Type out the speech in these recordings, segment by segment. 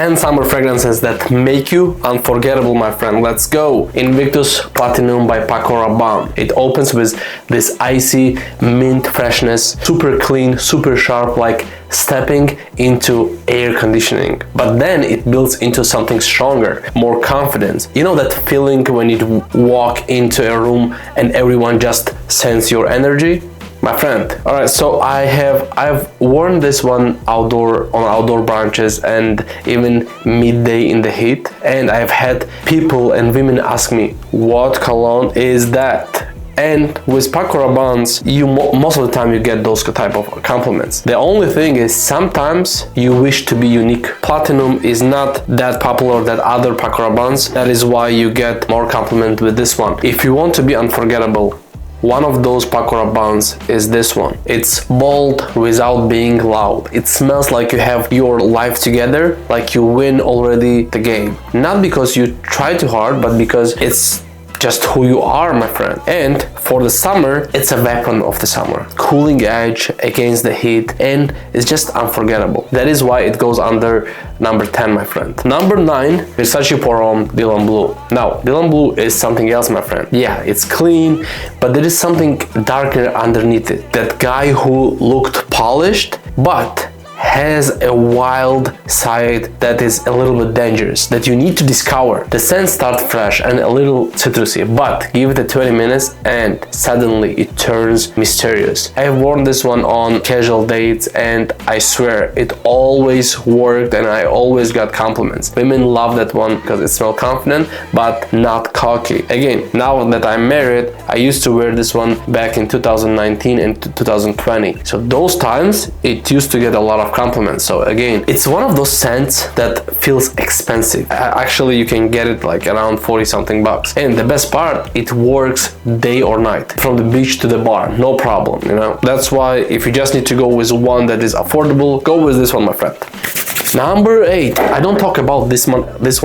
10 summer fragrances that make you unforgettable, my friend. Let's go. Invictus Platinum by Paco Rabanne. It opens with this icy mint freshness, super clean, super sharp, like stepping into air conditioning. But then it builds into something stronger, more confidence. You know that feeling when you walk into a room and everyone just sense your energy? My friend. Alright, so I've worn this one on outdoor branches and even midday in the heat, and I've had people and women ask me, what cologne is that? And with Paco Rabanne's, most of the time you get those type of compliments. The only thing is sometimes you wish to be unique. Platinum is not that popular that other Paco Rabanne's. That is why you get more compliment with this one. If you want to be unforgettable, one of those Paco Rabanne's is this one. It's bold without being loud. It smells like you have your life together, like you win already the game. Not because you try too hard, but because it's just who you are, my friend. And for the summer, it's a weapon of the summer. Cooling edge against the heat, and it's just unforgettable. That is why it goes under number 10, my friend. Number 9, Versace Parfum Dylan Blue. Now, Dylan Blue is something else, my friend. Yeah, it's clean, but there is something darker underneath it. That guy who looked polished, but has a wild side that is a little bit dangerous, that you need to discover. The scent starts fresh and a little citrusy, but give it 20 minutes and suddenly it turns mysterious. I have worn this one on casual dates and I swear it always worked and I always got compliments. Women love that one because it smells confident but not cocky. Again, now that I'm married, I used to wear this one back in 2019 and 2020. So those times it used to get a lot of compliments. So again, it's one of those scents that feels expensive. Actually, you can get it like around 40 something bucks. And the best part, it works day or night, from the beach to the bar, no problem, you know. That's why if you just need to go with one that is affordable, go with this one, my friend. Number 8, I don't talk about this one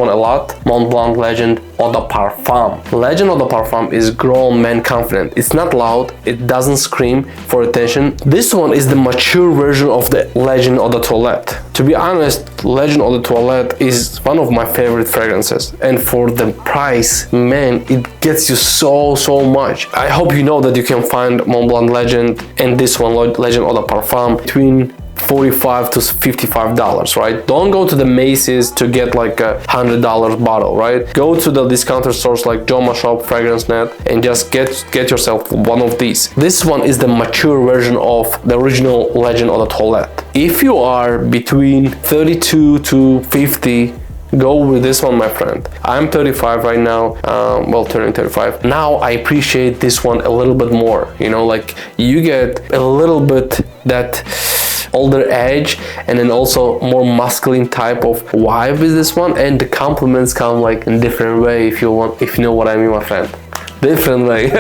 a lot. Montblanc Legend Eau de Parfum. Legend Eau de Parfum is grown man confident. It's not loud, it doesn't scream for attention. This one is the mature version of the Legend Eau de Toilette. To be honest, Legend Eau de Toilette is one of my favorite fragrances, and for the price, man, it gets you so much. I hope you know that you can find Montblanc Legend and this one, Legend Eau de Parfum, between $45 to $55, right? Don't go to the Macy's to get like $100 bottle, right? Go to the discounter stores like Joma Shop, Fragrance Net, and just get yourself one of these. This one is the mature version of the original Legend Eau de Toilette. If you are between 32 to 50, go with this one, my friend. I'm 35 right now, turning 35. Now I appreciate this one a little bit more, you know, like you get a little bit that older edge and then also more masculine type of vibe with this one, and the compliments come like in different way, if you know what I mean, my friend. Different way.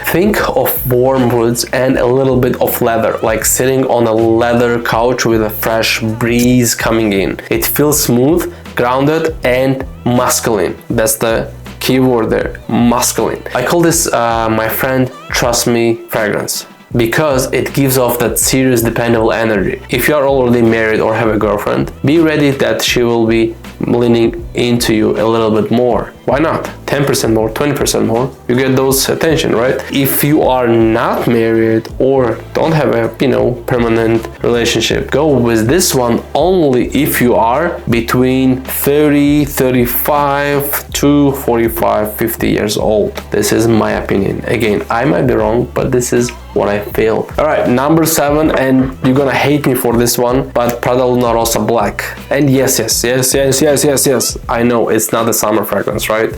Think of warm woods and a little bit of leather, like sitting on a leather couch with a fresh breeze coming in. It feels smooth, grounded, and masculine. That's the key word there, masculine. I call this, my friend, trust me fragrance, because it gives off that serious, dependable energy. If you are already married or have a girlfriend, be ready that she will be leaning into you a little bit more. Why not? 10% more, 20% more, you get those attention, right? If you are not married or don't have a, permanent relationship, go with this one only if you are between 30, 35 to 45, 50 years old. This is my opinion. Again, I might be wrong, but this is what I feel. All right, number 7, and you're gonna hate me for this one, but Prada Luna Rossa Black. And yes, I know it's not a summer fragrance, right?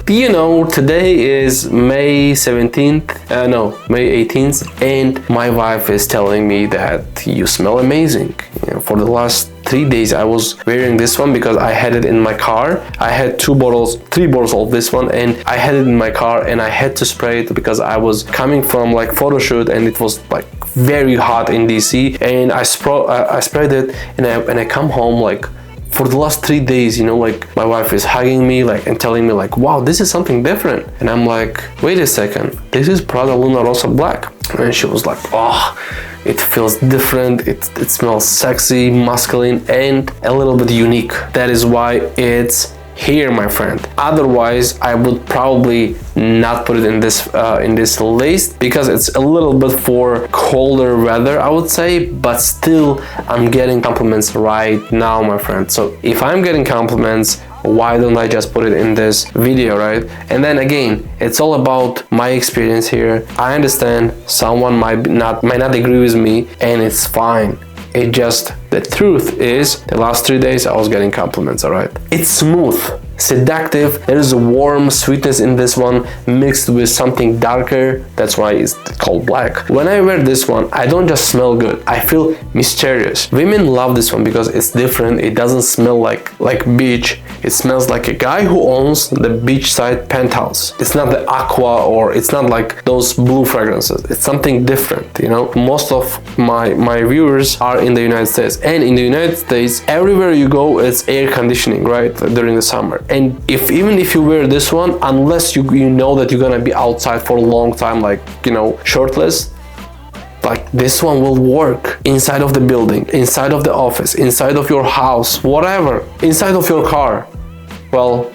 Today is May 17th, May 18th, and my wife is telling me that you smell amazing. For the last 3 days I was wearing this one because I had it in my car. I had 3 bottles of this one, and I had it in my car and I had to spray it because I was coming from like photo shoot and it was like very hot in DC, and I sprayed it and I come home like for the last 3 days, like my wife is hugging me and telling me wow, this is something different. And I'm like, wait a second, this is Prada Luna Rossa Black. And she was like, oh, it feels different, it smells sexy, masculine, and a little bit unique. That is why it's here, my friend. Otherwise, I would probably not put it in this list, because it's a little bit for colder weather, I would say, but still I'm getting compliments right now, my friend. So if I'm getting compliments, why don't I just put it in this video, right? And then again, it's all about my experience here. I understand someone might not agree with me, and it's fine. It just, the truth is, the last 3 days I was getting compliments, all right? It's smooth, seductive. There is a warm sweetness in this one mixed with something darker. That's why it's called black. When I wear this one, I don't just smell good, I feel mysterious. Women love this one because it's different. It doesn't smell like beach. It smells like a guy who owns the beachside penthouse. It's not the aqua, or it's not like those blue fragrances. It's something different, you know? Most of my viewers are in the United States, and in the United States, everywhere you go, it's air conditioning, right, during the summer. And even if you wear this one, unless you know that you're gonna be outside for a long time, like, you know, shirtless, like, this one will work inside of the building, inside of the office, inside of your house, whatever, inside of your car. Well,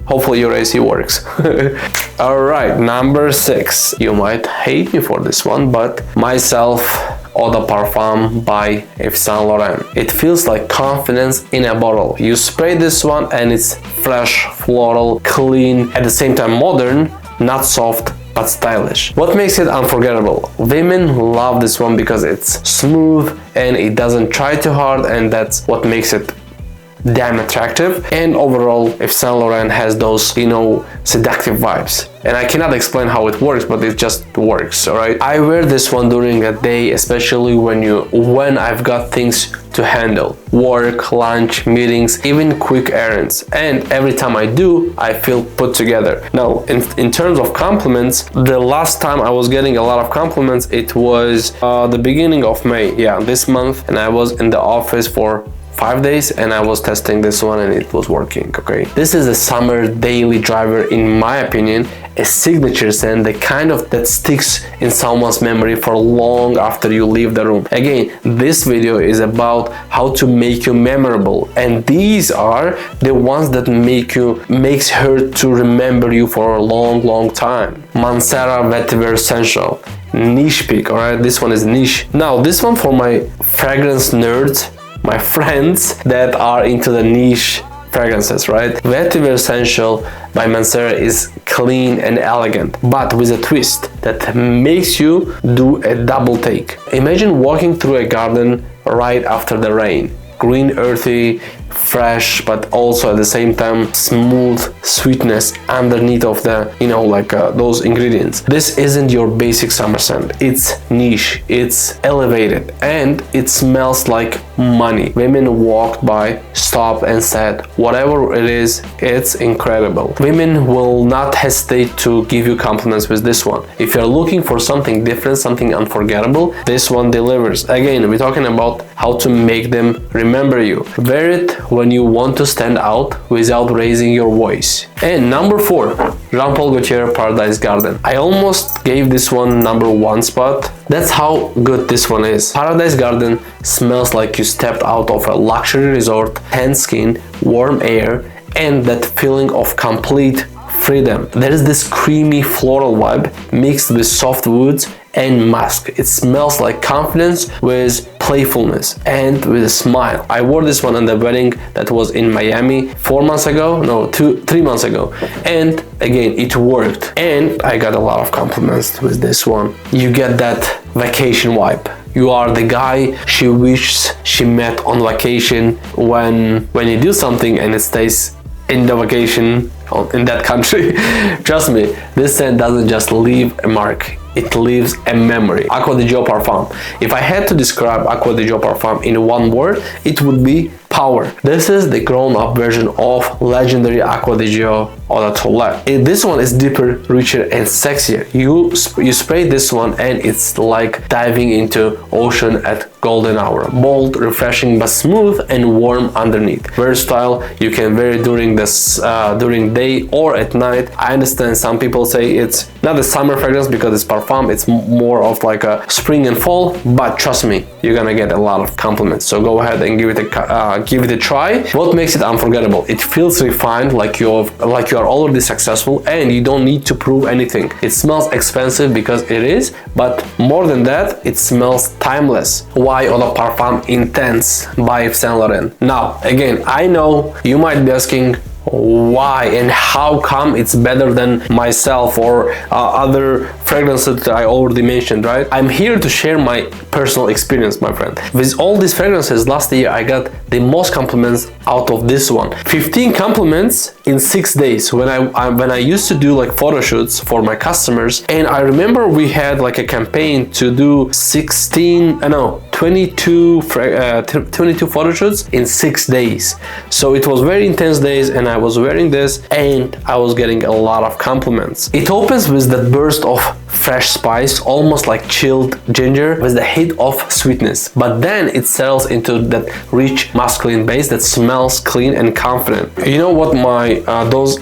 hopefully your AC works. All right, number 6. You might hate me for this one, but myself, Eau de Parfum by Yves Saint Laurent. It feels like confidence in a bottle. You spray this one and it's fresh, floral, clean, at the same time modern, not soft, but stylish. What makes it unforgettable? Women love this one because it's smooth and it doesn't try too hard, and that's what makes it damn attractive. And overall, Yves Saint Laurent has those, you know, seductive vibes. And I cannot explain how it works, but it just works, all right? I wear this one during a day, especially when I've got things to handle. Work, lunch, meetings, even quick errands. And every time I do, I feel put together. Now, in terms of compliments, the last time I was getting a lot of compliments, it was the beginning of May, yeah, this month. And I was in the office for 5 days and I was testing this one and it was working, okay? This is a summer daily driver, in my opinion, a signature scent, the kind of that sticks in someone's memory for long after you leave the room. Again, this video is about how to make you memorable, and these are the ones that makes her to remember you for a long time. Mancera Vetiver Essential, niche pick, all right? This one is niche. Now, this one for my fragrance nerds, my friends that are into the niche fragrances, right? Vetiver Essential by Mancera is clean and elegant, but with a twist that makes you do a double take. Imagine walking through a garden right after the rain. Green, earthy, fresh, but also at the same time smooth sweetness underneath of the, you know, like those ingredients. This isn't your basic summer scent. It's niche, it's elevated, and it smells like money. Women walked by, stopped and said, whatever it is, it's incredible. Women will not hesitate to give you compliments with this one. If you're looking for something different, something unforgettable, this one delivers. Again, we're talking about how to make them remember you. Wear it when you want to stand out without raising your voice. And number 4, Jean Paul Gaultier Paradise Garden. I almost gave this one number 1 spot. That's how good this one is. Paradise Garden smells like you stepped out of a luxury resort, tan skin, warm air, and that feeling of complete freedom. There is this creamy floral vibe mixed with soft woods and musk. It smells like confidence with playfulness and with a smile. I wore this one on the wedding that was in Miami 3 months ago, and again it worked, and I got a lot of compliments with this one. You get that vacation vibe. You are the guy she wishes she met on vacation when you do something and it stays in the vacation in that country. Trust me, this scent doesn't just leave a mark, it leaves a memory. Acqua Di Gio Parfum. If I had to describe Acqua Di Gio Parfum in one word, it would be power. This is the grown-up version of legendary Acqua Di Gio Eau de Toilette. This one is deeper, richer, and sexier. You spray this one and it's like diving into ocean at golden hour. Bold, refreshing, but smooth and warm underneath. Versatile, you can wear it during this during day or at night. I understand some people say it's not a summer fragrance because it's parfum, it's more of like a spring and fall, but trust me, you're gonna get a lot of compliments. So go ahead and give it a try. What makes it unforgettable? It feels refined, like you are already successful and you don't need to prove anything. It smells expensive because it is, but more than that, it smells timeless. Why Eau de Parfum Intense by Yves Saint Laurent? Now, again, I know you might be asking why and how come it's better than myself or other fragrances that I already mentioned, right? I'm here to share my personal experience, my friend. With all these fragrances, last year I got the most compliments out of this one. 15 compliments in 6 days when I used to do like photo shoots for my customers, and I remember we had like a campaign to do 22 photo shoots in 6 days. So it was very intense days, and I was wearing this and I was getting a lot of compliments. It opens with that burst of fresh spice, almost like chilled ginger with the hint of sweetness, but then it settles into that rich masculine base that smells clean and confident. You know what,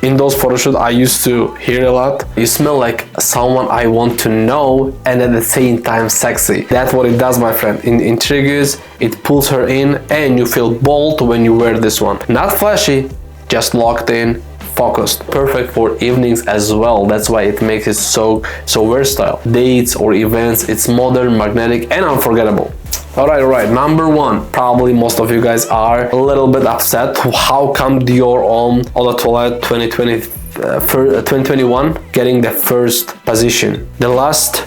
in those photo shoots I used to hear a lot? You smell like someone I want to know and at the same time sexy. That's what it does, my friend. It intrigues, it pulls her in, and you feel bold when you wear this one. Not flashy, just locked in, focused. Perfect for evenings as well. That's why it makes it so versatile. Dates or events, it's modern, magnetic, and unforgettable. Alright, number one. Probably most of you guys are a little bit upset. How come Dior Homme Eau de Toilette 2021 getting the first position? The last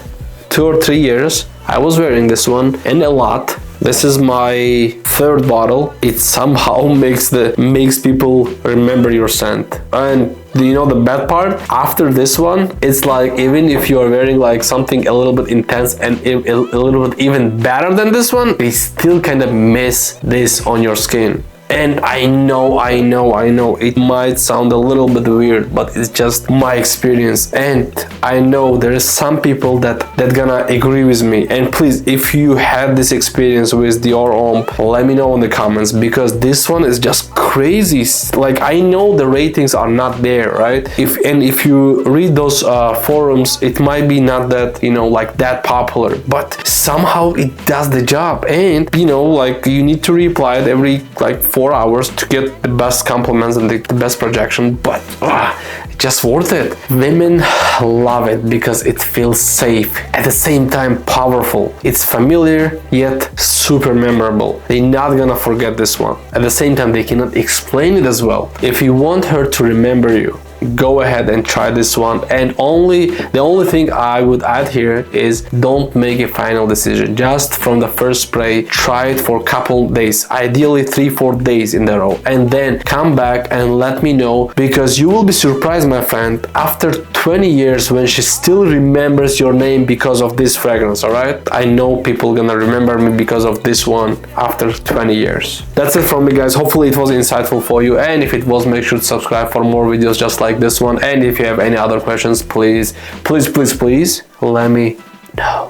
2 or 3 years, I was wearing this one and a lot. This is my third bottle. It somehow makes people remember your scent. And you know the bad part? After this one, it's like even if you are wearing like something a little bit intense and a little bit even better than this one, they still kind of miss this on your skin. And I know, it might sound a little bit weird, but it's just my experience. And I know there is some people that gonna agree with me. And please, if you had this experience with Dior Homme, let me know in the comments, because this one is just crazy. Like, I know the ratings are not there, right? If you read those forums, it might be not that, like that popular, but somehow it does the job. And like you need to reply it every like 4 hours to get the best compliments and the best projection, but just worth it. Women love it because it feels safe, at the same time powerful. It's familiar yet super memorable. They're not gonna forget this one. At the same time, they cannot explain it as well. If you want her to remember you, go ahead and try this one. And the only thing I would add here is don't make a final decision. Just from the first spray, try it for a couple days, ideally 3-4 days in a row, and then come back and let me know, because you will be surprised, my friend, after 20 years when she still remembers your name because of this fragrance. All right, I know people gonna remember me because of this one after 20 years. That's it from me, guys. Hopefully it was insightful for you, and if it was, make sure to subscribe for more videos just like this one. And if you have any other questions, please let me know.